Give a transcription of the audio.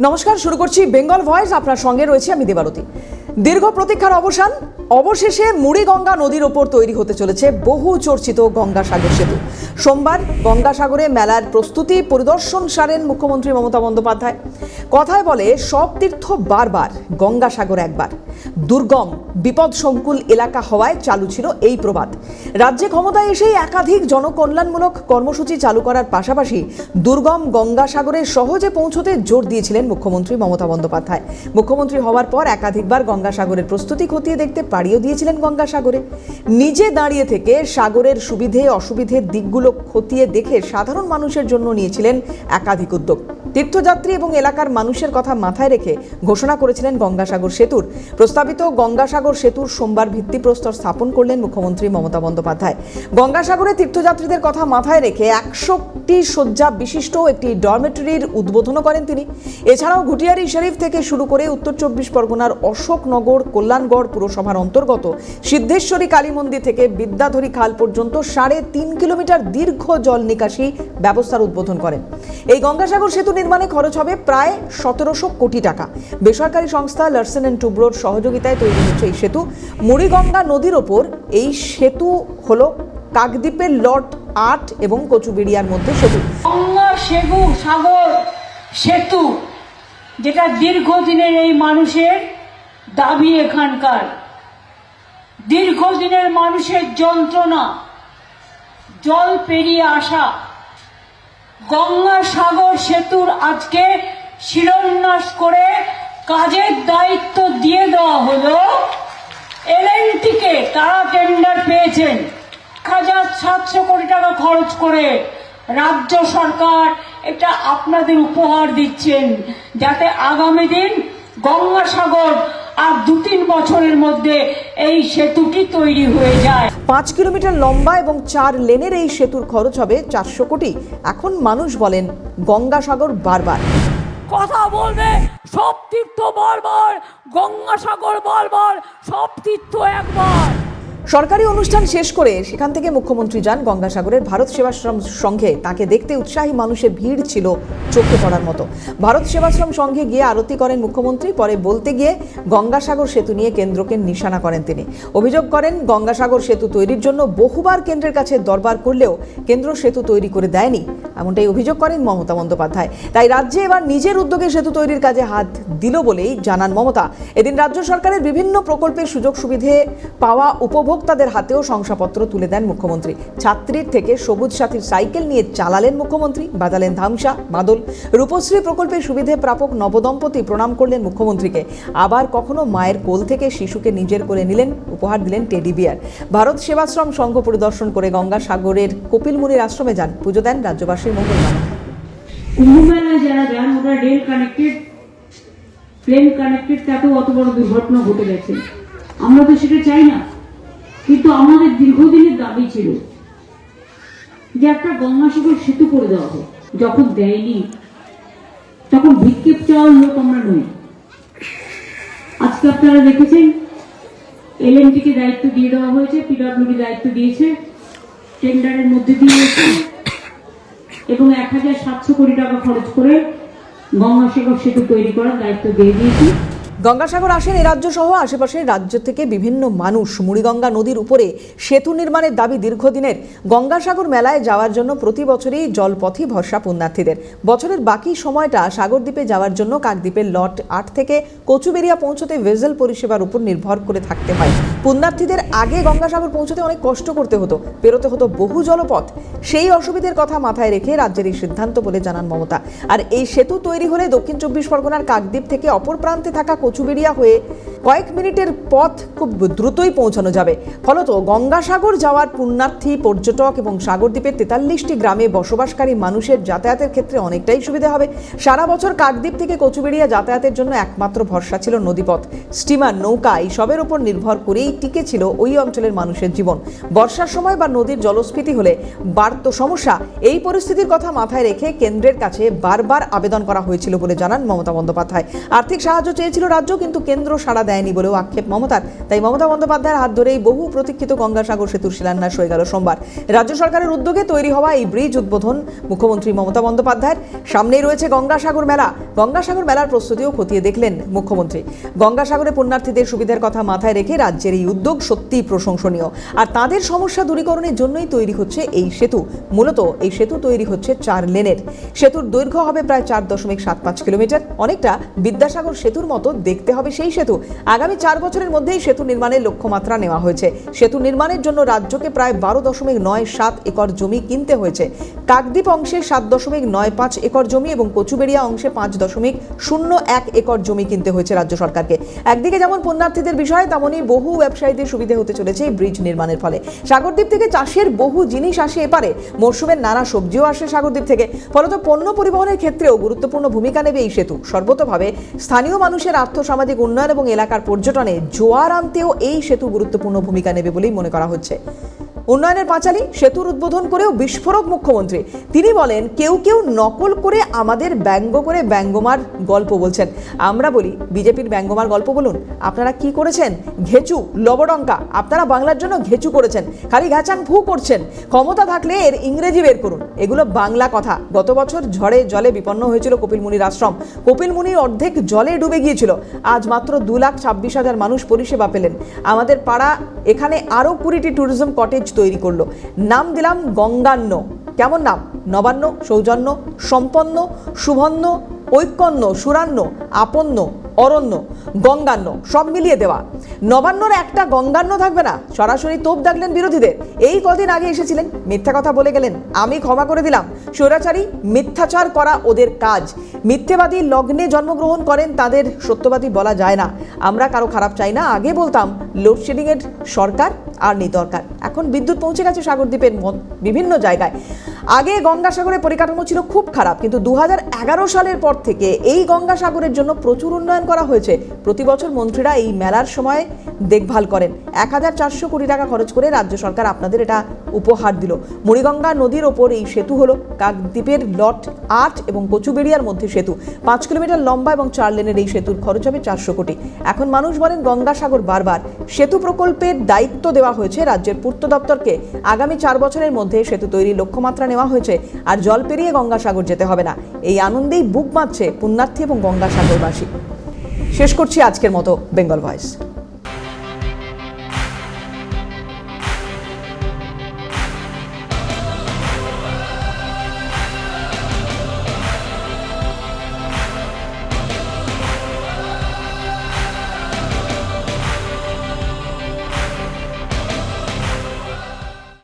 নমস্কার, শুরু করছি বেঙ্গল ভয়েস। আপনার সঙ্গে রয়েছে আমি দেবারতী। দীর্ঘ প্রতীক্ষার অবসান, অবশেষে মুড়িগঙ্গা নদীর ওপর তৈরি হতে চলেছে বহু চর্চিত গঙ্গাসাগর সেতু। সোমবার গঙ্গাসাগরে মেলার প্রস্তুতি পরিদর্শন সারেন মুখ্যমন্ত্রী মমতা বন্দ্যোপাধ্যায়। কথায় বলে, সব তীর্থ বারবার, গঙ্গাসাগর একবার। দুর্গম বিপদসংকুল এলাকা হওয়ায় চালু ছিল এই প্রবাদ। রাজ্যে ক্ষমতায় এসেই একাধিক জনকল্যাণমূলক কর্মসূচি চালু করার পাশাপাশি দুর্গম গঙ্গাসাগরে সহজে পৌঁছতে জোর দিয়েছিলেন মুখ্যমন্ত্রী মমতা বন্দ্যোপাধ্যায়। মুখ্যমন্ত্রী হওয়ার পর একাধিকবার গঙ্গাসাগরের প্রস্তুতি খতিয়ে দেখতে পাড়িও দিয়েছিলেন গঙ্গাসাগরে। নিজে দাঁড়িয়ে থেকে সাগরের সুবিধে অসুবিধের দিকগুলো খতিয়ে দেখে সাধারণ মানুষের জন্য নিয়েছিলেন একাধিক উদ্যোগ। তীর্থযাত্রী এবং এলাকার মানুষের কথা মাথায় রেখে ঘোষণা করেছিলেন গঙ্গাসাগর সেতুর। প্রস্তাবিত গঙ্গাসাগর সেতুর সোমবার ভিত্তিপ্রস্তর স্থাপন করলেন মুখ্যমন্ত্রী মমতা বন্দ্যোপাধ্যায়। গঙ্গাসাগরে তীর্থযাত্রীদের কথা মাথায় রেখে 100টি শয্যা বিশিষ্ট একটি ডরমেটরির উদ্বোধনও করেন তিনি। এছাড়াও ঘুটিয়ারি শরীফ থেকে শুরু করে উত্তর 24 পরগনার অশোকনগর কল্যাণগড় পুরসভার অন্তর্গত সিদ্ধেশ্বরী কালী মন্দির থেকে বিদ্যাধরী খাল পর্যন্ত 3.5 কিলোমিটার দীর্ঘ জল নিকাশি ব্যবস্থার উদ্বোধন করেন। এই গঙ্গাসাগর সেতু নির্মাণে খরচ হবে প্রায় 1700 কোটি টাকা। বেসরকারি সংস্থা লারসেন অ্যান্ড টুব্রোর সহযোগিতায় তৈরি হচ্ছে এই সেতু। মুড়িগঙ্গা নদীর ওপর এই সেতু হলো কাকদ্বীপের লট 8 এবং কচুবেড়িয়ার মধ্যে সেতু। সাগর সেতু, যেটা দীর্ঘদিনের এই মানুষের দাবি, এখানকার দীর্ঘদিনের মানুষের যন্ত্রণা, জল পেরিয়ে আসা গঙ্গাসাগর সেতুর আজকে শিলান্যাস করে কাজের দায়িত্ব দিয়ে দেওয়া হলো এলএনটিকে। তারা টেন্ডার পেয়েছেন। 1700 কোটি টাকা খরচ করে রাজ্য সরকার এটা আপনাদের উপহার দিচ্ছেন, যাতে আগামী দিন গঙ্গাসাগর আর 2-3 বছরের মধ্যে এই সেতুটি তৈরি হয়ে যায়। 5 কিলোমিটার লম্বা এবং 4 লেনের এই সেতুর খরচ হবে 400 কোটি। এখন মানুষ বলেন, গঙ্গাসাগর বারবার কথা বলবে, সব তীর্থ বারবার, গঙ্গাসাগর বারবার, সব তীর্থ একবার। সরকারি অনুষ্ঠান শেষ করে সেখান থেকে মুখ্যমন্ত্রী যান গঙ্গাসাগরের ভারত সেবাশ্রম সংঘে। তাকে দেখতে উৎসাহী মানুষের ভিড় ছিল চোখে পড়ার মতো। ভারত সেবাশ্রম সংঘে গিয়ে আরতি করেন মুখ্যমন্ত্রী। পরে বলতে গিয়ে গঙ্গাসাগর সেতু নিয়ে কেন্দ্রকে নিশানা করেন তিনি। অভিযোগ করেন, গঙ্গাসাগর সেতু তৈরির জন্য বহুবার কেন্দ্রের কাছে দরবার করলেও কেন্দ্র সেতু তৈরি করে দেয়নি, এমনটাই অভিযোগ করেন মমতা বন্দ্যোপাধ্যায়। তাই রাজ্যে এবার নিজের উদ্যোগে সেতু তৈরির কাজে হাত দিল বলেই জানান মমতা। এদিন রাজ্য সরকারের বিভিন্ন প্রকল্পের সুযোগ সুবিধে পাওয়া উপভোক্তাদের হাতেও শংসাপত্র তুলে দেন মুখ্যমন্ত্রী। ছাত্রীর থেকে সবুজ সাথীর সাইকেল নিয়ে চালালেন মুখ্যমন্ত্রী, বাজালেন ধামসা মাদল। রূপশ্রী প্রকল্পের সুবিধে প্রাপক নবদম্পতি প্রণাম করলেন মুখ্যমন্ত্রীকে। আবার কখনো মায়ের কোল থেকে শিশুকে নিজের করে নিলেন, উপহার দিলেন টেডি বিয়ার। ভারত সেবাশ্রম সংঘ পরিদর্শন করে গঙ্গাসাগরের কপিলমুনির আশ্রমে যান, পুজো দেন রাজ্যবাসীর মঙ্গল কামনায়। কুম্ভমেলায় যারা যান, ওরা রেল কানেক্টেড, প্লেন কানেক্টেড, তাতেও অত বড় দুর্ঘটনা ঘটে গেছে। আমরা তো সেটা চাই না, কিন্তু আমাদের দীর্ঘদিনের দাবি ছিল যে একটা গঙ্গাসাগর সেতু করে দেওয়া হোক। যখন দেয়নি, তখন ভিক্ষেপ চাওয়ার লোক আমরা নই। আজকে আপনারা দেখেছেন, এলএনটিকে দায়িত্ব দিয়ে দেওয়া হয়েছে, পিডব্লিউডি দায়িত্ব দিয়েছে, টেন্ডারের মধ্যে দিয়েছে এবং 1700 কোটি টাকা খরচ করে গঙ্গাসাগর সেতু তৈরি করার দায়িত্ব দিয়ে দিয়েছি। গঙ্গাসাগর আসেন এ রাজ্য সহ আশেপাশের রাজ্য থেকে বিভিন্ন মানুষ। মুড়িগঙ্গা নদীর উপরে সেতু নির্মাণের দাবি দীর্ঘদিনের। গঙ্গাসাগর মেলায় যাওয়ার জন্য প্রতি বছরই জলপথই ভরসা পুণ্যার্থীদের। বছরের বাকি সময়টা সাগরদ্বীপে যাওয়ার জন্য কাকদ্বীপের লট 8 থেকে কচুবেড়িয়া পৌঁছতে ভেসেল পরিষেবার উপর নির্ভর করে থাকতে হয়। পুণ্যার্থীদের আগে গঙ্গাসাগর পৌঁছতে অনেক কষ্ট করতে হতো, পেরোতে হতো বহু জলপথ। সেই অসুবিধার কথা মাথায় রেখে রাজ্যের এই সিদ্ধান্ত বলে জানান মমতা। আর এই সেতু তৈরি হলে দক্ষিণ 24 পরগনার কাকদ্বীপ থেকে অপর প্রান্তে থাকা কচুবেড়িয়া হয়ে কয়েক মিনিটের পথ খুব দ্রুতই পৌঁছানো যাবে। ফলত গঙ্গাসাগর যাওয়ার পুণ্যার্থী, পর্যটক এবং সাগরদ্বীপের 43টি গ্রামে বসবাসকারী মানুষের যাতায়াতের ক্ষেত্রে অনেকটাই সুবিধা হবে। সারা বছর কাকদ্বীপ থেকে কচুবেড়িয়া যাতায়াতের জন্য একমাত্র ভরসা ছিল নদীপথ, স্টিমার, নৌকা। এইসবের উপর নির্ভর করেই টিকে ছিল ওই অঞ্চলের মানুষের জীবন। বর্ষার সময় বা নদীর জলস্ফীতি হলে বাড়ত সমস্যা। এই পরিস্থিতির কথা মাথায় রেখে কেন্দ্রের কাছে বারবার আবেদন করা হয়েছিল বলে জানান মমতা বন্দ্যোপাধ্যায়। আর্থিক সাহায্য চেয়েছিল রাজ্য, কিন্তু কেন্দ্র সাড়া দেয়নি বলেও আক্ষেপ মমতার। তাই মমতা বন্দ্যোপাধ্যায়ের হাত ধরেই বহু প্রতীক্ষিত গঙ্গাসাগর সেতুর শিলান্যাস হয়ে গেল সোমবার। রাজ্য সরকারের উদ্যোগে তৈরি হওয়া এই ব্রিজ উদ্বোধন মুখ্যমন্ত্রী মমতা বন্দ্যোপাধ্যায়ের। সামনেই রয়েছে গঙ্গাসাগর মেলা। গঙ্গাসাগর মেলার প্রস্তুতিও খতিয়ে দেখলেন মুখ্যমন্ত্রী। গঙ্গাসাগরে পুণ্যার্থীদের সুবিধার কথা মাথায় রেখে রাজ্যের এই উদ্যোগ সত্যিই প্রশংসনীয়। আর তাদের সমস্যা দূরীকরণের জন্যই তৈরি হচ্ছে এই সেতু। মূলত এই সেতু তৈরি হচ্ছে 4 লেনের। সেতুর দৈর্ঘ্য হবে প্রায় 4.75 কিলোমিটার। অনেকটা বিদ্যাসাগর সেতুর মতো দেখতে হবে সেই সেতু। আগামী 4 বছরের মধ্যেই সেতু নির্মাণের লক্ষ্যমাত্রা নেওয়া হয়েছে। সেতু নির্মাণের জন্য রাজ্যকে প্রায় 12.97 একর জমি কিনতে হয়েছে। কাকদ্বীপ অংশে 7.95 একর জমি এবং কচুবেড়িয়া অংশে 5.01 একর জমি কিনতে হয়েছে রাজ্য সরকারকে। একদিকে যেমন পুণ্যার্থীদের বিষয়, তেমনই বহু ব্যবসায়ীদের সুবিধা হতে চলেছে এই ব্রিজ নির্মাণের ফলে। সাগরদ্বীপ থেকে চাষের বহু জিনিস আসে এপারে, মরশুমের নানা সবজিও আসে সাগরদ্বীপ থেকে। ফলত পণ্য পরিবহনের ক্ষেত্রেও গুরুত্বপূর্ণ ভূমিকা নেবে এই সেতু। সর্বতোভাবে স্থানীয় মানুষের আর্থসামাজিক উন্নয়ন এবং এলাকার পর্যটনে জোয়ার আনতেও এই সেতু গুরুত্বপূর্ণ ভূমিকা নেবে বলেই মনে করা হচ্ছে। উন্নয়নের পাঁচালী সেতুর উদ্বোধন করেও বিস্ফোরক মুখ্যমন্ত্রী। তিনি বলেন, কেউ কেউ নকল করে আমাদের ব্যঙ্গ করে ব্যঙ্গমার গল্প বলছেন। আমরা বলি, বিজেপির ব্যঙ্গমার গল্প বলুন। আপনারা কি করেছেন? ঘেচু, লবডঙ্কা। আপনারা বাংলার জন্য ঘেচু করেছেন, খালি ঘ্যাচাং ফু করছেন। ক্ষমতা থাকলে এর ইংরেজি বের করুন। এগুলো বাংলা কথা। গত বছর ঝড়ে জলে বিপন্ন হয়েছিল কপিলমুনির আশ্রম। কপিলমুনির অর্ধেক জলে ডুবে গিয়েছিল। আজ মাত্র 2,26,000 মানুষ পরিষেবা পেলেন। আমাদের পাড়া এখানে আরও 20টি ট্যুরিজম কটেজ তৈরি করলো। নাম দিলাম গঙ্গান্ন। কেমন নাম? নবান্ন, সৌজন্য, সম্পন্ন, সুভন্ন, ঐকন্য, সুরান্য, আপন্ন, অরণ্য, গঙ্গান্ন, সব মিলিয়ে দেওয়া। নবান্নর একটা গঙ্গান্ন থাকবে না? সরাসরি তোপ দাগলেন বিরোধীদের। এই কদিন আগে এসেছিলেন, মিথ্যা কথা বলে গেলেন, আমি ক্ষমা করে দিলাম। স্বৈরাচারী, মিথ্যাচার করা ওদের কাজ। মিথ্যেবাদী লগ্নে জন্মগ্রহণ করেন, তাদের সত্যবাদী বলা যায় না। আমরা কারো খারাপ চাই না। আগে বলতাম লোডশেডিংয়ের সরকার আর নেই দরকার। এখন বিদ্যুৎ পৌঁছে গেছে সাগরদ্বীপের বিভিন্ন জায়গায়। আগে গঙ্গাসাগরের পরিকাঠামো ছিল খুব খারাপ, কিন্তু 2011 সালের পর থেকে এই গঙ্গাসাগরের জন্য প্রচুর উন্নয়ন করা হয়েছে। প্রতি বছর মন্ত্রীরা এই মেলার সময় দেখভাল করেন। 1400 কোটি টাকা খরচ করে রাজ্য সরকার আপনাদের এটা উপহার দিল। মুড়িগঙ্গা নদীর ওপর এই সেতু হলো। কাকদ্বীপের লট 8 এবং কচুবেড়িয়ার মধ্যে সেতু 5 কিলোমিটার লম্বা এবং 4 লেনের এই সেতুর খরচ হবে 400 কোটি। এখন মানুষ বলেন গঙ্গাসাগর বারবার। সেতু প্রকল্পের দায়িত্ব দেওয়া হয়েছে রাজ্যের পূর্ত দপ্তরকে। আগামী 4 বছরের মধ্যে সেতু তৈরির লক্ষ্যমাত্রা নেওয়া হয়েছে। আর জল পেরিয়ে গঙ্গাসাগর যেতে হবে না। এই আনন্দেই বুক বাঁধছে পুণ্যার্থী এবং গঙ্গাসাগরবাসী। শেষ করছি আজকের মতো বেঙ্গল ভয়েস।